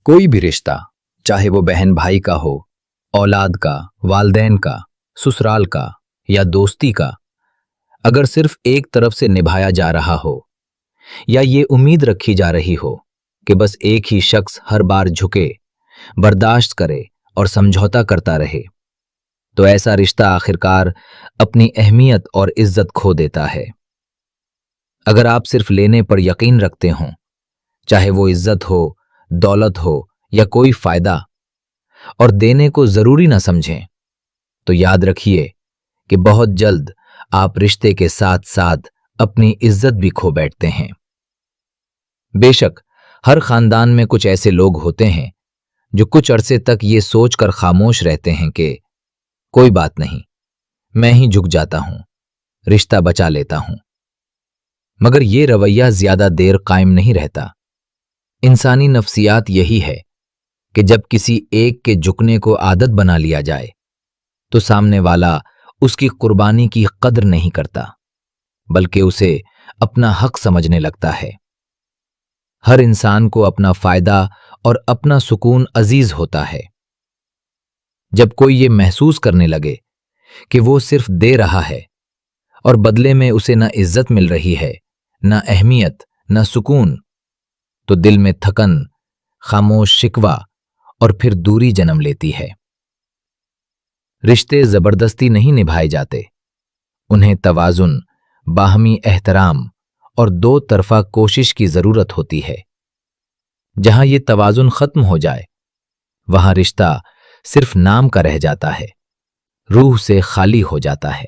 कोई भी रिश्ता, चाहे वो बहन भाई का हो, औलाद का, वालदैन का, ससुराल का या दोस्ती का, अगर सिर्फ एक तरफ से निभाया जा रहा हो या ये उम्मीद रखी जा रही हो कि बस एक ही शख्स हर बार झुके, बर्दाश्त करे और समझौता करता रहे, तो ऐसा रिश्ता आखिरकार अपनी अहमियत और इज्जत खो देता है। अगर आप सिर्फ लेने पर यकीन रखते हों, चाहे वो इज्जत हो, दौलत हो या कोई फायदा, और देने को जरूरी ना समझें, तो याद रखिए कि बहुत जल्द आप रिश्ते के साथ साथ अपनी इज्जत भी खो बैठते हैं। बेशक हर खानदान में कुछ ऐसे लोग होते हैं जो कुछ अरसे तक ये सोचकर खामोश रहते हैं कि कोई बात नहीं, मैं ही झुक जाता हूं, रिश्ता बचा लेता हूं। मगर ये रवैया ज्यादा देर कायम नहीं रहता। इंसानी नफ्सियात यही है कि जब किसी एक के झुकने को आदत बना लिया जाए, तो सामने वाला उसकी कुर्बानी की कद्र नहीं करता, बल्कि उसे अपना हक समझने लगता है। हर इंसान को अपना फायदा और अपना सुकून अजीज होता है। जब कोई ये महसूस करने लगे कि वो सिर्फ दे रहा है और बदले में उसे ना इज्जत मिल रही है, ना अहमियत, ना सुकून, तो दिल में थकन, खामोश शिकवा और फिर दूरी जन्म लेती है। रिश्ते जबरदस्ती नहीं निभाए जाते, उन्हें तवाजुन, बाहमी एहतराम और दो तरफा कोशिश की जरूरत होती है। जहां ये तवाजुन खत्म हो जाए, वहां रिश्ता सिर्फ नाम का रह जाता है, रूह से खाली हो जाता है।